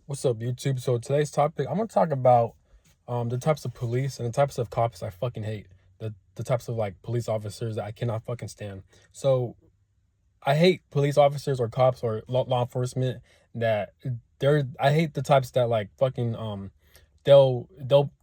What's up, YouTube? So today's topic, I'm gonna talk about the types of police and the types of cops I fucking hate. The types of like police officers that I cannot fucking stand. So I hate police officers or cops or law enforcement that I hate the types that like fucking they'll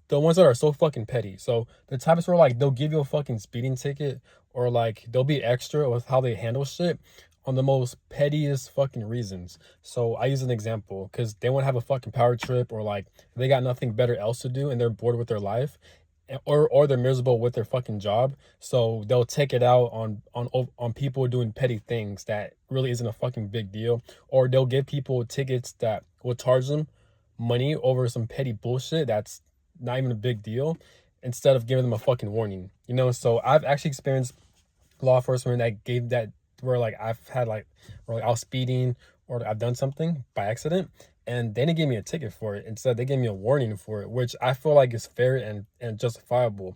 the ones that are so fucking petty. So the types where like they'll give you a fucking speeding ticket or like they'll be extra with how they handle shit on the most pettiest fucking reasons. So I use an example because they want to have a fucking power trip or like they got nothing better else to do and they're bored with their life or they're miserable with their fucking job, so they'll take it out on people doing petty things that really isn't a fucking big deal, or they'll give people tickets that will charge them money over some petty bullshit that's not even a big deal, instead of giving them a fucking warning. So I've actually experienced law enforcement that gave that, where like I've had like where like I was speeding or I've done something by accident and they didn't give me a ticket for it. Instead, they gave me a warning for it, which I feel like is fair and justifiable.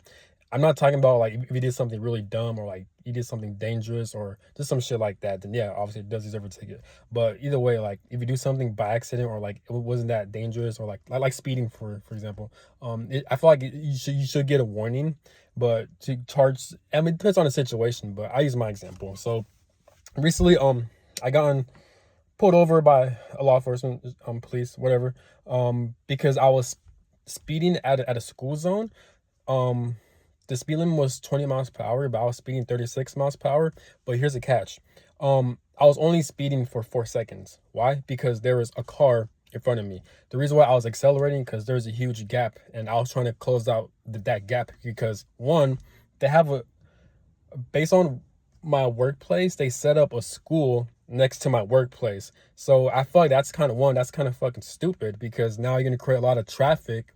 I'm not talking about like if you did something really dumb or like you did something dangerous or just some shit like that, then yeah, obviously it does deserve a ticket. But either way, like if you do something by accident or like it wasn't that dangerous or like speeding for example, I feel like you should get a warning. But to charge, I mean, it depends on the situation. But I use my example. So recently, I got pulled over by a law enforcement, police, whatever, because I was speeding at a school zone. Um, the speed limit was 20 miles per hour, but I was speeding 36 miles per hour. But here's the catch. I was only speeding for 4 seconds. Why? Because there was a car in front of me. The reason why I was accelerating, because there's a huge gap, and I was trying to close out that gap because one, they have a based on my workplace, they set up a school next to my workplace. So I feel like that's kind of fucking stupid because now you're gonna create a lot of traffic,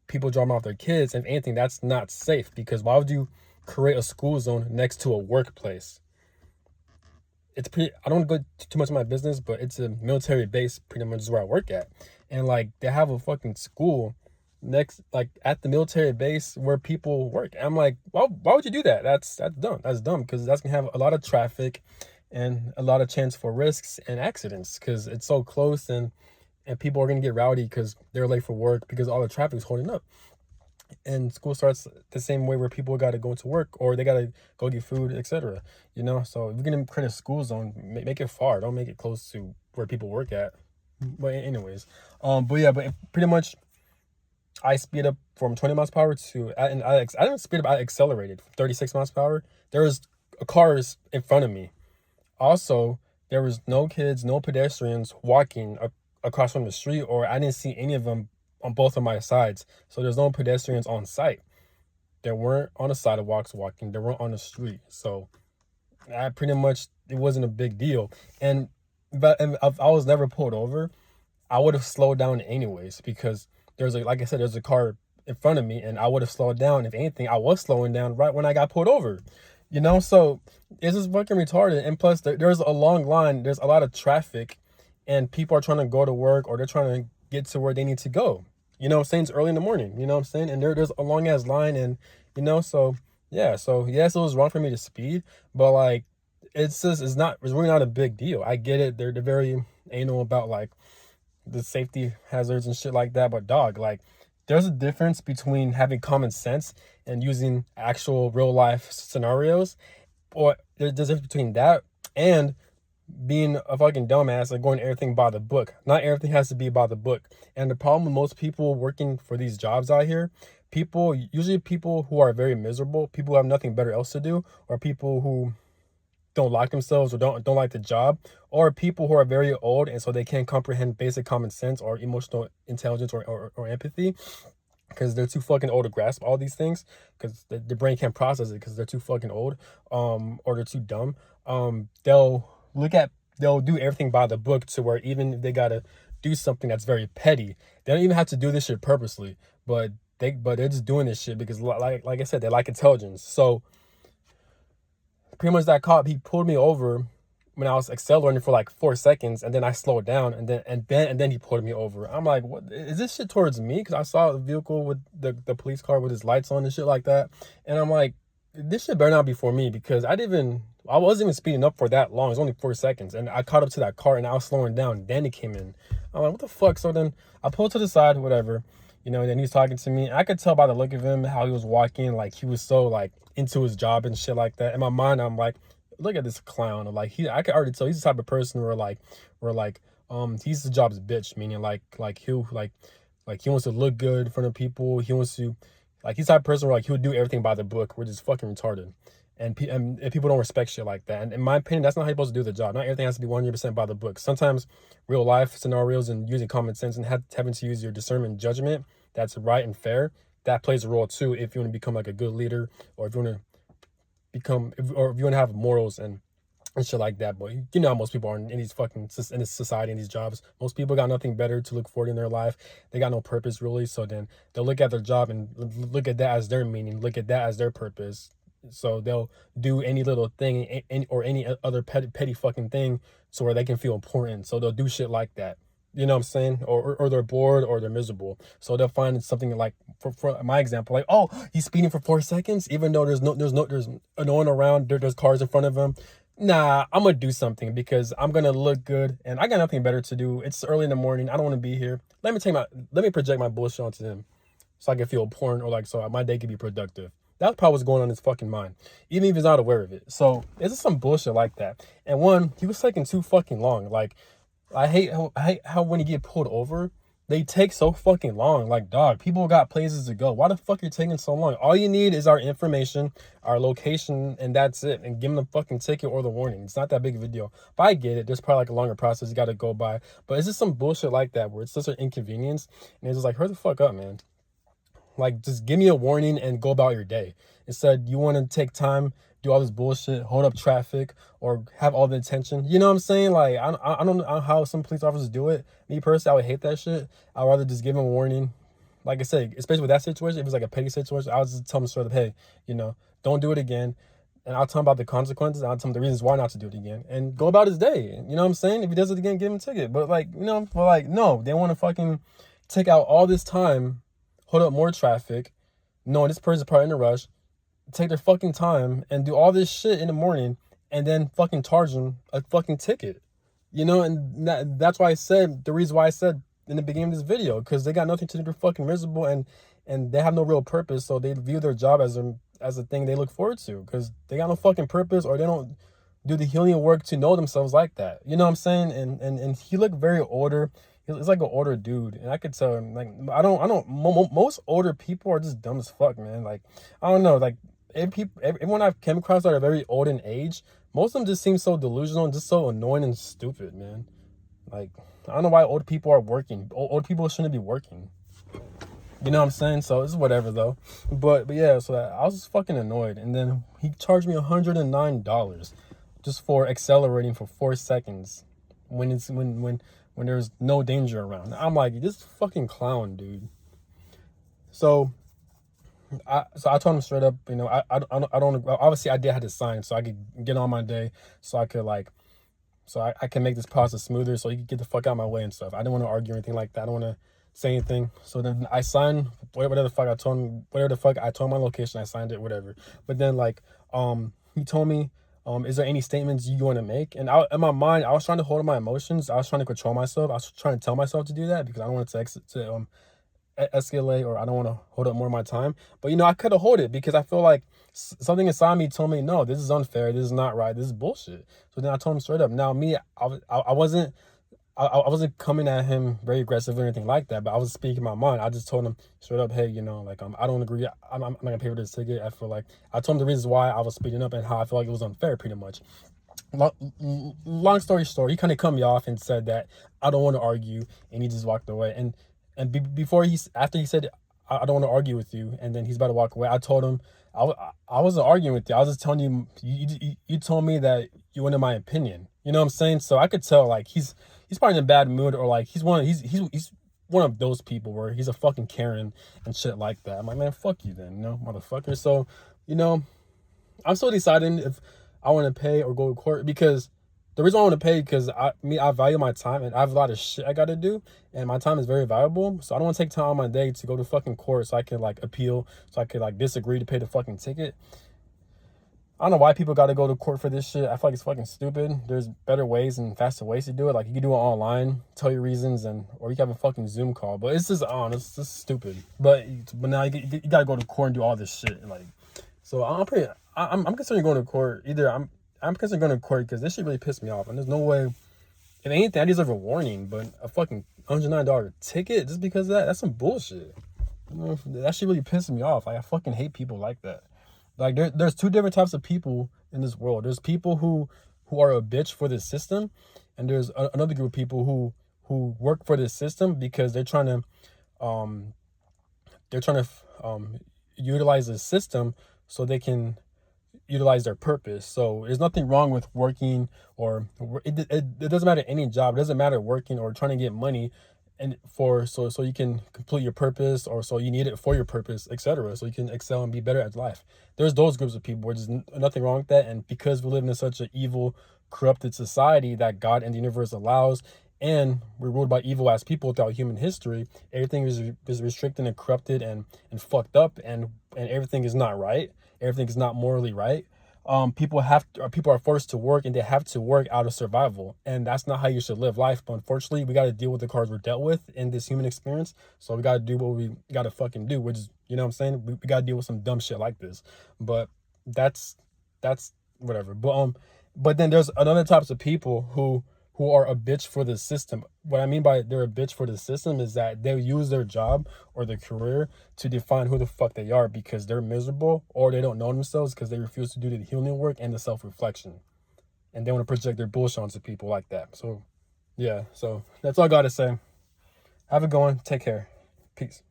people dropping off their kids, and anything that's not safe. Because why would you create a school zone next to a workplace? It's pretty, I don't go too much of my business, but it's a military base pretty much is where I work at. And like they have a fucking school next, like at the military base where people work. And I'm like, why would you do that? That's dumb. That's dumb because that's gonna have a lot of traffic and a lot of chance for risks and accidents because it's so close, and people are gonna get rowdy because they're late for work because all the traffic is holding up. And school starts the same way where people got to go to work or they got to go get food, etc. So if you're gonna create a school zone, make it far, don't make it close to where people work at. But anyways, but yeah, but pretty much I speed up from 20 miles per hour to, and I didn't speed up, I accelerated 36 miles per hour. There was cars in front of me. Also, there was no kids, no pedestrians walking across from the street, or I didn't see any of them on both of my sides. So there's no pedestrians on site. They weren't on the sidewalks walking. They weren't on the street. So I pretty much, it wasn't a big deal. And but if I was never pulled over, I would have slowed down anyways because like I said, there's a car in front of me, and I would have slowed down. If anything, I was slowing down right when I got pulled over. So it's just fucking retarded. And plus, there's a long line. There's a lot of traffic, and people are trying to go to work or they're trying to get to where they need to go. What I'm saying? It's early in the morning. You know what I'm saying? And there's a long ass line, and so yeah. So yes, it was wrong for me to speed, but like, it's really not a big deal. I get it. They're very anal about like the safety hazards and shit like that. But dog, like, there's a difference between having common sense and using actual real life scenarios, or there's a difference between that and being a fucking dumbass and going everything by the book. Not everything has to be by the book. And the problem with most people working for these jobs out here, usually people who are very miserable, people who have nothing better else to do, or people who don't like themselves or don't like the job, or people who are very old and so they can't comprehend basic common sense or emotional intelligence or empathy because they're too fucking old to grasp all these things because the brain can't process it because they're too fucking old, or they're too dumb. They'll they'll do everything by the book to where even if they gotta do something that's very petty, they don't even have to do this shit purposely, but they're just doing this shit because like I said, they like intelligence. So pretty much that cop, he pulled me over when I was accelerating for like 4 seconds, and then I slowed down, and then he pulled me over. I'm like, what is this shit towards me? Because I saw the vehicle with the police car with his lights on and shit like that, and I'm like, this shit better not be for me because I didn't even I wasn't even speeding up for that long. It was only 4 seconds. And I caught up to that car and I was slowing down. Then he came in. I'm like, what the fuck? So then I pulled to the side, whatever. You know, and then he's talking to me. I could tell by the look of him how he was walking, like he was so like into his job and shit like that. In my mind, I'm like, look at this clown. Like I could already tell he's the type of person he's the job's bitch, meaning like he wants to look good in front of people. He wants to like he's the type of person where like he'll do everything by the book. We're just fucking retarded. And people don't respect shit like that. And in my opinion, that's not how you're supposed to do the job. Not everything has to be 100% by the book. Sometimes real life scenarios and using common sense and having to use your discernment and judgment that's right and fair, that plays a role too if you want to become like a good leader, or if you want to if you want to have morals and shit like that. But you know how most people are in these fucking in this society, in these jobs. Most people got nothing better to look forward in their life. They got no purpose really. So then they'll look at their job and look at that as their meaning, look at that as their purpose. So they'll do any little thing or any other petty fucking thing so where they can feel important. So they'll do shit like that. You know what I'm saying? Or they're bored or they're miserable. So they'll find something like, for my example, like, oh, he's speeding for 4 seconds, even though there's no one around, there's cars in front of him. Nah, I'm gonna do something because I'm gonna look good and I got nothing better to do. It's early in the morning. I don't want to be here. Let me project my bullshit onto him so I can feel important, or like so my day can be productive. That's probably what's going on in his fucking mind, even if he's not aware of it. So it's just some bullshit like that. And one, he was taking too fucking long. Like I hate how when you get pulled over, they take so fucking long. Like, dog, people got places to go. Why the fuck are you taking so long? All you need is our information, our location, and that's it. And give them the fucking ticket or the warning. It's not that big of a deal. But I get it. There's probably like a longer process you got to go by. But it's just some bullshit like that where it's just an inconvenience. And it's just like, hurry the fuck up, man. Like, just give me a warning and go about your day. Instead, you want to take time, do all this bullshit, hold up traffic, or have all the attention. You know what I'm saying? Like, I don't know how some police officers do it. Me personally, I would hate that shit. I'd rather just give them a warning. Like I said, especially with that situation, if it's like a petty situation, I would just tell them straight up, hey, you know, don't do it again. And I'll tell him about the consequences. And I'll tell him the reasons why not to do it again. And go about his day. You know what I'm saying? If he does it again, give him a ticket. But like, you know, no, they want to fucking take out all this time, hold up more traffic, knowing this person's probably in a rush, take their fucking time and do all this shit in the morning and then fucking charge them a fucking ticket. You know, and that's why I said, the reason why I said in the beginning of this video, because they got nothing to do, they're fucking miserable and they have no real purpose, so they view their job as a thing they look forward to, because they got no fucking purpose, or they don't do the healing work to know themselves like that. You know what I'm saying? And he looked very older. He's like an older dude, and I could tell him, like, most older people are just dumb as fuck, man. Like, I don't know, like, everyone I've come across that are very old in age, most of them just seem so delusional and just so annoying and stupid, man. Like, I don't know why old people are working. Old people shouldn't be working. You know what I'm saying? So it's whatever though. But yeah, so I was just fucking annoyed. And then he charged me $109 just for accelerating for 4 seconds when there's no danger around. I'm like, this fucking clown, dude. So I told him straight up, you know, I don't obviously I did have to sign so I could get on my day, so I could like, so I can make this process smoother, so you can get the fuck out of my way and stuff. I didn't want to argue or anything like that. I don't want to say anything. So then I signed whatever the fuck I told him, I told my location, I signed it, whatever. But then like, he told me, is there any statements you want to make? And in my mind, I was trying to hold my emotions. I was trying to control myself. I was trying to tell myself to do that because I don't want it to escalate, or I don't want to hold up more of my time. But you know, I could have hold it because I feel like something inside me told me, no, this is unfair, this is not right, this is bullshit. So then I told him straight up. Now me, I wasn't coming at him very aggressive or anything like that, but I was speaking my mind. I just told him straight up, hey, you know, like, I don't agree. I'm not gonna pay for this ticket. I feel like, I told him the reasons why I was speeding up and how I feel like it was unfair, pretty much. Long story short, he kind of cut me off and said that I don't want to argue, and he just walked away. And after he said, I don't want to argue with you, and then he's about to walk away, I told him, I wasn't arguing with you. I was just telling you, you told me that you wanted my opinion. You know what I'm saying? So I could tell, like, he's probably in a bad mood, or like he's one of those people where he's a fucking Karen and shit like that. I'm like, man, fuck you then, you know, motherfucker. So, you know, I'm still deciding if I want to pay or go to court, because the reason I want to pay, because I value my time, and I have a lot of shit I got to do, and my time is very valuable. So I don't want to take time on my day to go to fucking court so I can like appeal, so I could like disagree to pay the fucking ticket. I don't know why people got to go to court for this shit. I feel like it's fucking stupid. There's better ways and faster ways to do it. Like, you can do it online, tell your reasons, or you can have a fucking Zoom call. But it's just, it's just stupid. But now you got to go to court and do all this shit. And like, so I'm considering going to court. Either I'm considering going to court because this shit really pissed me off. And there's no way, if anything, I deserve a warning. But a fucking $109 ticket just because of that, that's some bullshit. You know, that shit really pisses me off. Like, I fucking hate people like that. Like, there's two different types of people in this world. There's people who are a bitch for the system, and there's another group of people who work for the system because they're trying to utilize the system so they can utilize their purpose. So there's nothing wrong with working, or it doesn't matter any job. It doesn't matter working or trying to get money and so you can complete your purpose, or so you need it for your purpose, etc., so you can excel and be better at life. There's those groups of people where there's nothing wrong with that. And because we live in such an evil, corrupted society that God and the universe allows, and we're ruled by evil ass people throughout human history, everything is restricted and corrupted and fucked up, and everything is not right. Everything is not morally right. People are forced to work, and they have to work out of survival, and that's not how you should live life. But unfortunately, we got to deal with the cards we're dealt with in this human experience. So we got to do what we got to fucking do, which is, you know what I'm saying, we got to deal with some dumb shit like this. But that's whatever. But then there's another types of people who are a bitch for the system. What I mean by they're a bitch for the system is that they use their job or their career to define who the fuck they are because they're miserable, or they don't know themselves because they refuse to do the healing work and the self-reflection. And they want to project their bullshit onto people like that. So, yeah. So, that's all I got to say. Have a good one. Take care. Peace.